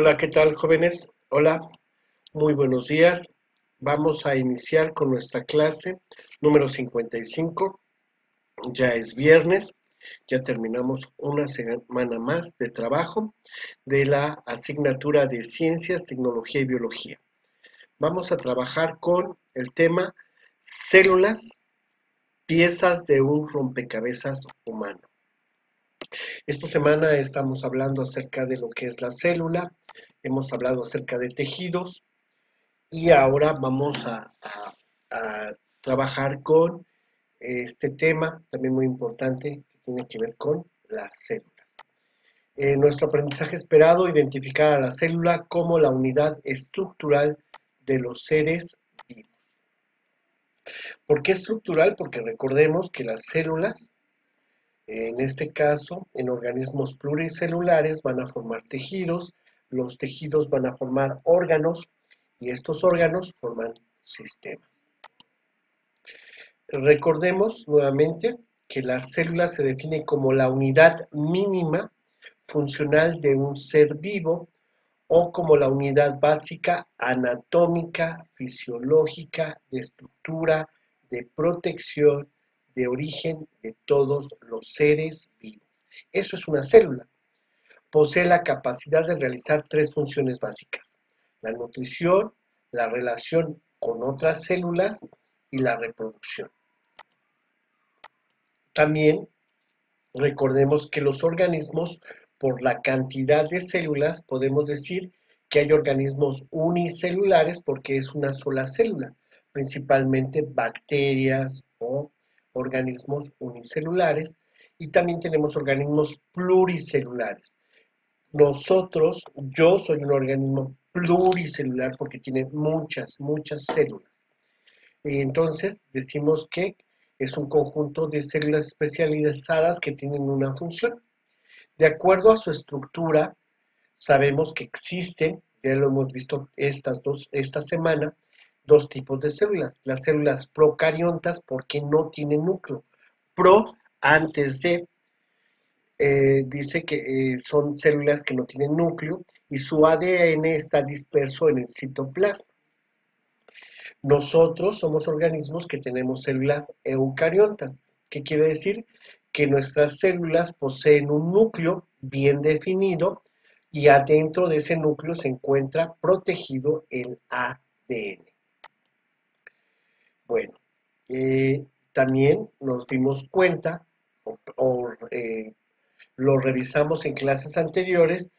Hola, ¿qué tal, jóvenes? Hola, muy buenos días. Vamos a iniciar con nuestra clase número 55. Ya es viernes, ya terminamos una semana más de trabajo de la asignatura de Ciencias, Tecnología y Biología. Vamos a trabajar con el tema células, piezas de un rompecabezas humano. Esta semana estamos hablando acerca de lo que es la célula, hemos hablado acerca de tejidos. Y ahora vamos a trabajar con este tema, también muy importante, que tiene que ver con las células. Nuestro aprendizaje esperado, identificar a la célula como la unidad estructural de los seres vivos. ¿Por qué estructural? Porque recordemos que las células, en este caso, en organismos pluricelulares, van a formar tejidos, los tejidos van a formar órganos y estos órganos forman sistemas. Recordemos nuevamente que la célula se define como la unidad mínima funcional de un ser vivo o como la unidad básica anatómica, fisiológica, de estructura, de protección, de origen de todos los seres vivos. Eso es una célula. Posee la capacidad de realizar tres funciones básicas: la nutrición, la relación con otras células y la reproducción. También recordemos que los organismos, por la cantidad de células, podemos decir que hay organismos unicelulares porque es una sola célula, principalmente bacterias o organismos unicelulares, y también tenemos organismos pluricelulares. Yo soy un organismo pluricelular porque tiene muchas células. Y entonces decimos que es un conjunto de células especializadas que tienen una función. De acuerdo a su estructura, sabemos que existen, ya lo hemos visto esta semana, dos tipos de células. Las células procariontas porque no tienen núcleo. Pro, antes de, dice que son células que no tienen núcleo y su ADN está disperso en el citoplasma. Nosotros somos organismos que tenemos células eucariontas. ¿Qué quiere decir? Que nuestras células poseen un núcleo bien definido y adentro de ese núcleo se encuentra protegido el ADN. Bueno, también nos dimos cuenta o lo revisamos en clases anteriores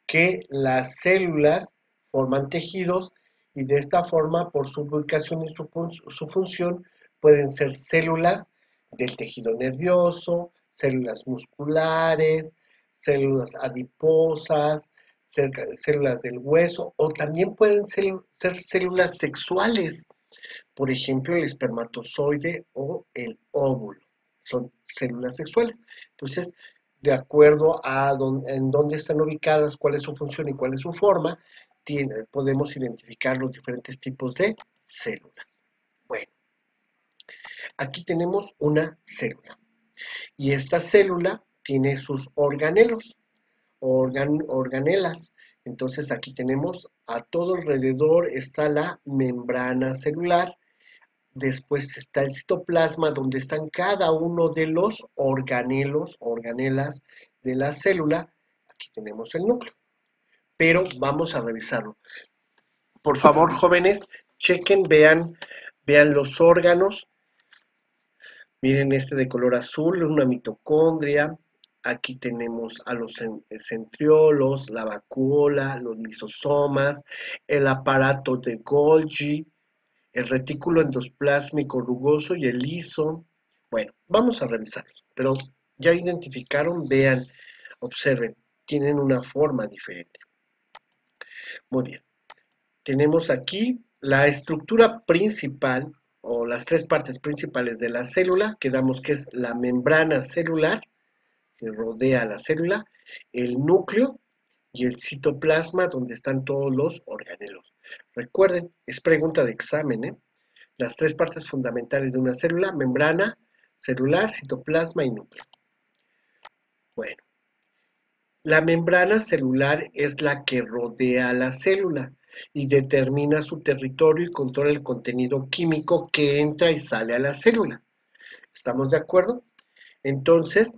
que las células forman tejidos y de esta forma, por su ubicación y su función, pueden ser células del tejido nervioso, células musculares, células adiposas, células del hueso, o también pueden ser células sexuales, por ejemplo, el espermatozoide o el óvulo. Son células sexuales. Entonces, de acuerdo a en dónde están ubicadas, cuál es su función y cuál es su forma, podemos identificar los diferentes tipos de células. Bueno, aquí tenemos una célula y esta célula tiene sus organelos, organelas. Entonces aquí tenemos a todo alrededor está la membrana celular. Después está el citoplasma, donde están cada uno de los organelos, organelas de la célula. Aquí tenemos el núcleo, pero vamos a revisarlo. Por favor, jóvenes, chequen, vean los órganos. Miren este de color azul, es una mitocondria. Aquí tenemos a los centriolos, la vacuola, los lisosomas, el aparato de Golgi, el retículo endoplásmico rugoso y el liso. Bueno, vamos a revisarlos, pero ya identificaron, vean, observen, tienen una forma diferente. Muy bien, tenemos aquí la estructura principal o las tres partes principales de la célula, que damos que es la membrana celular que rodea la célula, el núcleo y el citoplasma donde están todos los organelos. Recuerden, es pregunta de examen, ¿eh? Las tres partes fundamentales de una célula: membrana celular, citoplasma y núcleo. Bueno, La membrana celular es la que rodea a la célula y determina su territorio y controla el contenido químico que entra y sale a la célula. ¿Estamos de acuerdo? Entonces,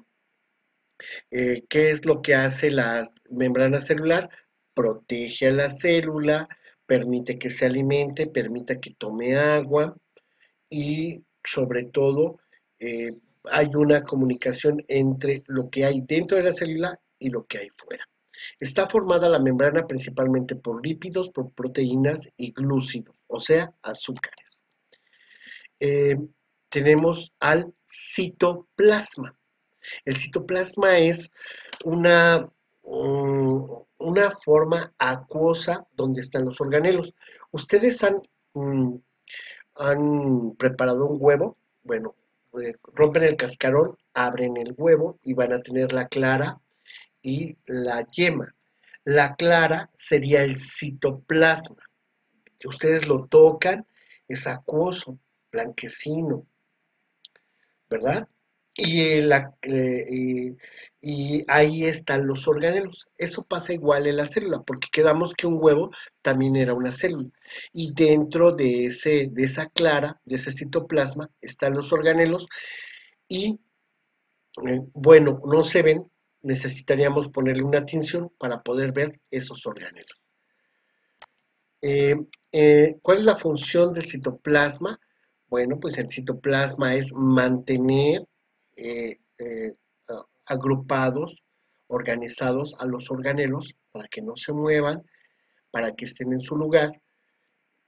¿qué es lo que hace la membrana celular? Protege a la célula, permite que se alimente, permite que tome agua y sobre todo eh, hay una comunicación entre lo que hay dentro de la célula y lo que hay fuera. Está formada la membrana principalmente por lípidos, por proteínas y glúcidos, o sea, azúcares. Eh, Tenemos al citoplasma. El citoplasma es una, una forma acuosa donde están los organelos. ¿Ustedes han preparado un huevo? Bueno, rompen el cascarón, abren el huevo y van a tener la clara y la yema. La clara sería el citoplasma. Ustedes lo tocan, es acuoso, blanquecino, ¿verdad? Y ahí están los organelos. Eso pasa igual en la célula, porque quedamos que un huevo también era una célula. Y dentro de esa clara, de ese citoplasma, están los organelos. Y bueno, no se ven, necesitaríamos ponerle una tinción para poder ver esos organelos. Eh, ¿Cuál es la función del citoplasma? Bueno, pues el citoplasma es mantener agrupados, organizados a los organelos para que no se muevan, para que estén en su lugar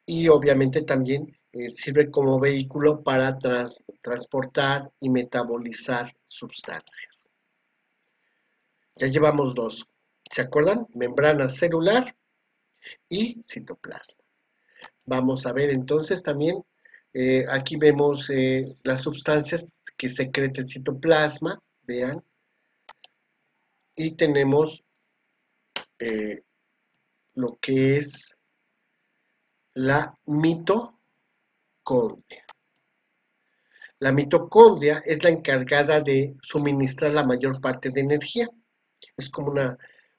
y obviamente también sirve como vehículo para transportar y metabolizar sustancias. Ya llevamos dos. ¿Se acuerdan? Membrana celular y citoplasma. Vamos a ver entonces también, aquí vemos las sustancias que secreta el citoplasma, vean, y tenemos eh, lo que es la mitocondria. La mitocondria es la encargada de suministrar la mayor parte de energía. Es como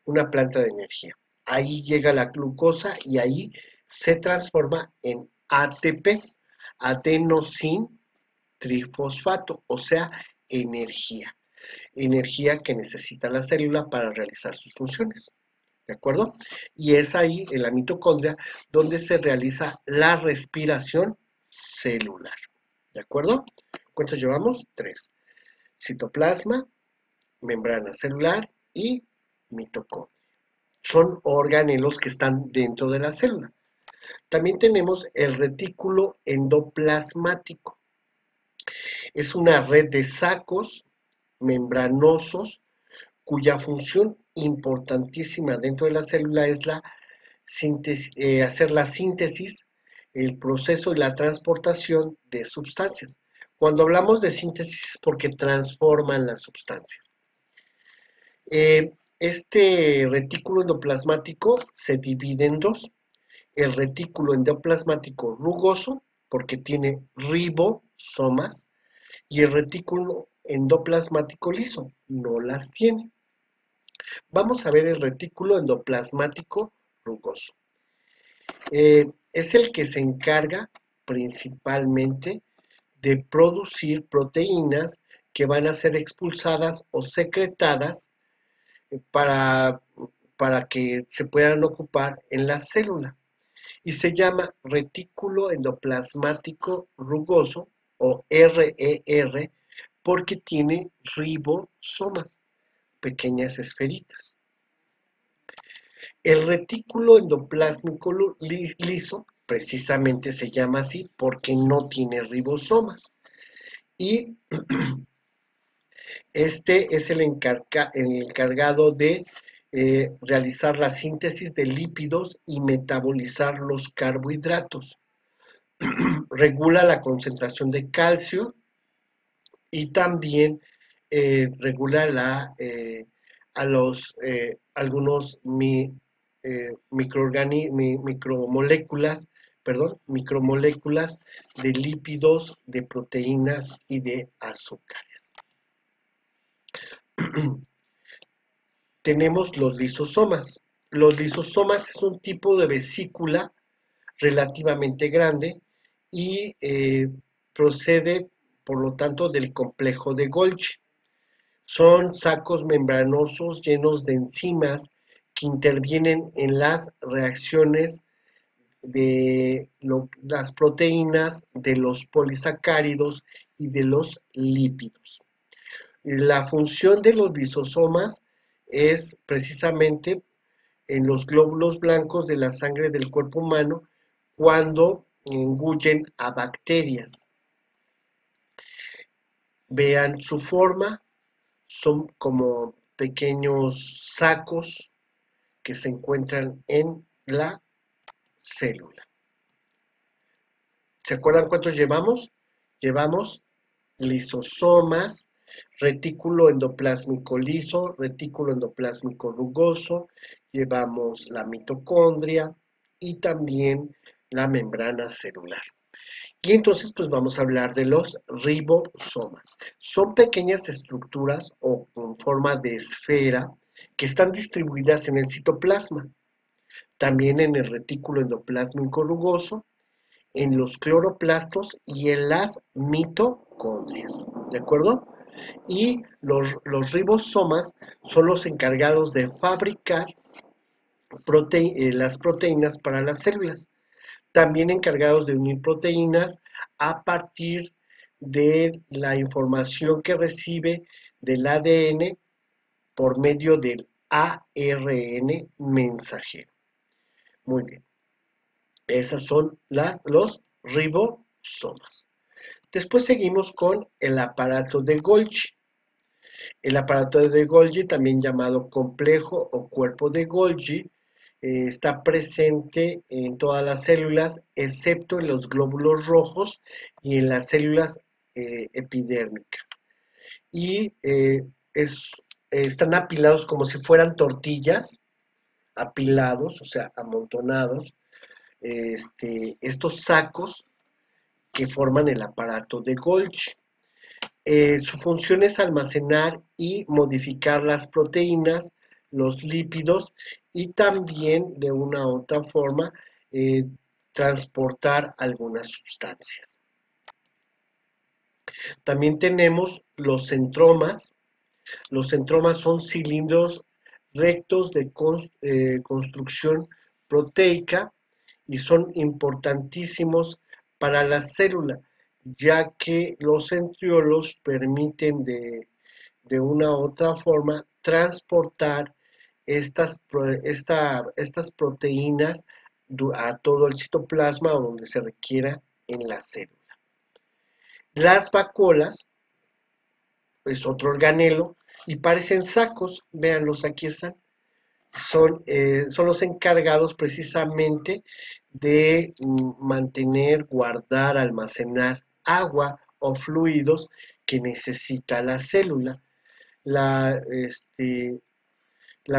una planta de energía. Ahí llega la glucosa y ahí se transforma en ATP, adenosin trifosfato, o sea, energía. Energía que necesita la célula para realizar sus funciones. ¿De acuerdo? Y es ahí, en la mitocondria, donde se realiza la respiración celular. ¿De acuerdo? ¿Cuántos llevamos? Tres. Citoplasma, membrana celular y mitocondria. Son organelos que están dentro de la célula. También tenemos el retículo endoplasmático. Es una red de sacos membranosos cuya función importantísima dentro de la célula es hacer la síntesis, el proceso y la transportación de sustancias. Cuando hablamos de síntesis es porque transforman las sustancias. Este retículo endoplasmático se divide en dos. El retículo endoplasmático rugoso, porque tiene ribosomas, y el retículo endoplasmático liso, no las tiene. Vamos a ver el retículo endoplasmático rugoso. Es el que se encarga principalmente de producir proteínas que van a ser expulsadas o secretadas para, para que se puedan ocupar en la célula. Y se llama retículo endoplasmático rugoso o RER porque tiene ribosomas, pequeñas esferitas. El retículo endoplasmático liso precisamente se llama así porque no tiene ribosomas. Y este es el encargado de realizar la síntesis de lípidos y metabolizar los carbohidratos. Regula la concentración de calcio y también regula algunos micromoléculas, micromoléculas de lípidos, de proteínas y de azúcares. tenemos los lisosomas. Los lisosomas es un tipo de vesícula relativamente grande y procede, por lo tanto, del complejo de Golgi. Son sacos membranosos llenos de enzimas que intervienen en las reacciones de las proteínas, de los polisacáridos y de los lípidos. La función de los lisosomas es precisamente en los glóbulos blancos de la sangre del cuerpo humano cuando engullen a bacterias. Vean su forma, son como pequeños sacos que se encuentran en la célula. ¿Se acuerdan cuántos llevamos? Llevamos lisosomas, retículo endoplásmico liso, retículo endoplásmico rugoso, llevamos la mitocondria y también la membrana celular. Y entonces pues vamos a hablar de los ribosomas. Son pequeñas estructuras o con forma de esfera que están distribuidas en el citoplasma, también en el retículo endoplásmico rugoso, en los cloroplastos y en las mitocondrias, ¿de acuerdo? Y los ribosomas son los encargados de fabricar las proteínas para las células, también encargados de unir proteínas a partir de la información que recibe del ADN por medio del ARN mensajero. Muy bien, esas son los ribosomas. Después seguimos con el aparato de Golgi. El aparato de Golgi, también llamado complejo o cuerpo de Golgi, está presente en todas las células, excepto en los glóbulos rojos y en las células epidérmicas. Y están apilados como si fueran tortillas, apilados, o sea, amontonados, estos sacos que forman el aparato de Golgi. Su función es almacenar y modificar las proteínas, los lípidos y también de una u otra forma transportar algunas sustancias. También tenemos los centromas. Los centromas son cilindros rectos de construcción proteica y son importantísimos para la célula, ya que los centriolos permiten de una u otra forma transportar estas proteínas a todo el citoplasma o donde se requiera en la célula. Las vacuolas es otro organelo y parecen sacos, véanlos, aquí están. Son los encargados precisamente de mantener, guardar, almacenar agua o fluidos que necesita la célula. La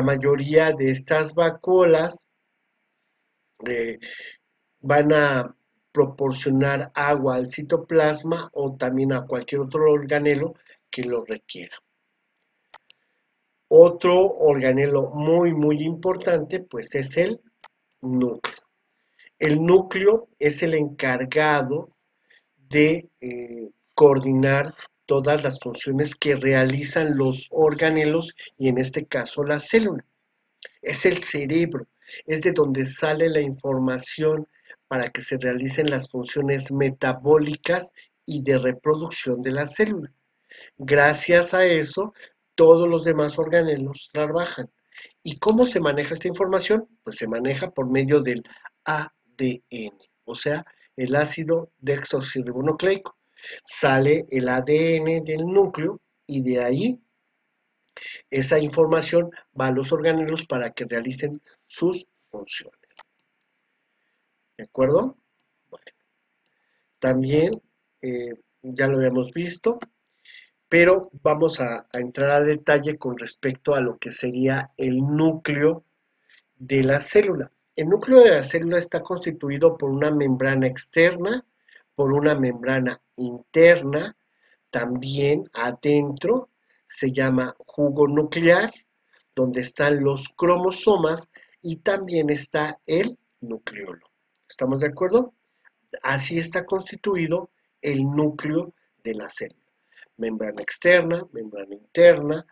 mayoría de estas vacuolas van a proporcionar agua al citoplasma o también a cualquier otro organelo que lo requiera. Otro organelo muy importante pues es el núcleo. El núcleo es el encargado de coordinar todas las funciones que realizan los organelos y en este caso la célula. Es el cerebro, es de donde sale la información para que se realicen las funciones metabólicas y de reproducción de la célula. Gracias a eso, todos los demás organelos trabajan. ¿Y cómo se maneja esta información? Pues se maneja por medio del ADN, o sea, el ácido desoxirribonucleico. Sale el ADN del núcleo y de ahí esa información va a los organelos para que realicen sus funciones. ¿De acuerdo? Bueno, también ya lo habíamos visto, pero vamos a entrar a detalle con respecto a lo que sería el núcleo de la célula. El núcleo de la célula está constituido por una membrana externa, por una membrana interna, también adentro se llama jugo nuclear, donde están los cromosomas y también está el nucleolo. ¿Estamos de acuerdo? Así está constituido el núcleo de la célula. Membrana externa, membrana interna,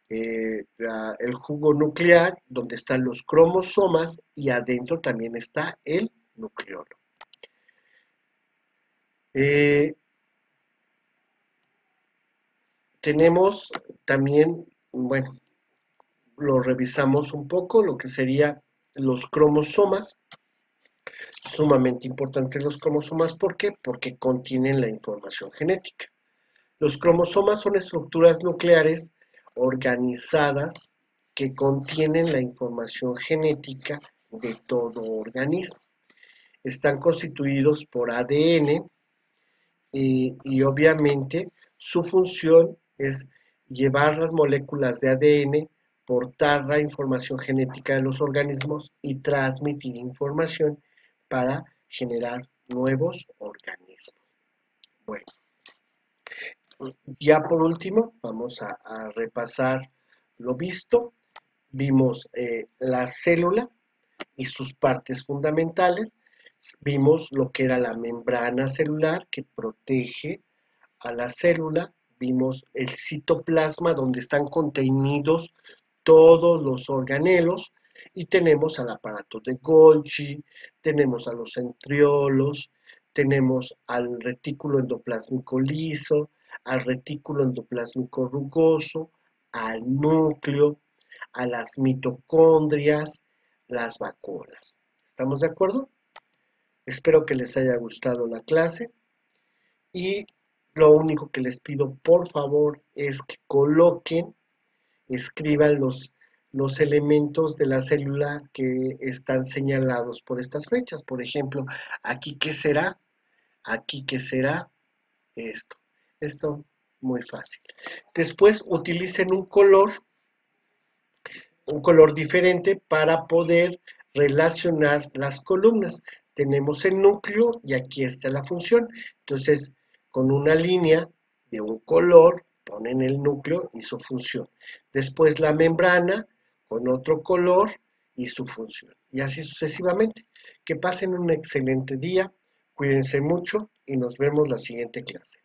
el jugo nuclear, donde están los cromosomas y adentro también está el nucleolo. Tenemos también, bueno, lo revisamos un poco, lo que sería los cromosomas. Sumamente importantes los cromosomas, ¿por qué? Porque contienen la información genética. Los cromosomas son estructuras nucleares organizadas que contienen la información genética de todo organismo. Están constituidos por ADN y obviamente su función es llevar las moléculas de ADN, portar la información genética de los organismos y transmitir información para generar nuevos organismos. Bueno, ya por último vamos a repasar lo visto. Vimos la célula y sus partes fundamentales. Vimos lo que era la membrana celular que protege a la célula. Vimos el citoplasma donde están contenidos todos los organelos y tenemos al aparato de Golgi, tenemos a los centriolos, tenemos al retículo endoplásmico liso, al retículo endoplásmico rugoso, al núcleo, a las mitocondrias, las vacuolas. ¿Estamos de acuerdo? Espero que les haya gustado la clase y lo único que les pido por favor es que coloquen, escriban los elementos de la célula que están señalados por estas fechas. Por ejemplo, aquí qué será, aquí qué será esto. Esto muy fácil. Después utilicen un color diferente para poder relacionar las columnas. Tenemos el núcleo y aquí está la función. Entonces, con una línea de un color, ponen el núcleo y su función. Después la membrana con otro color y su función. Y así sucesivamente. Que pasen un excelente día, cuídense mucho y nos vemos la siguiente clase.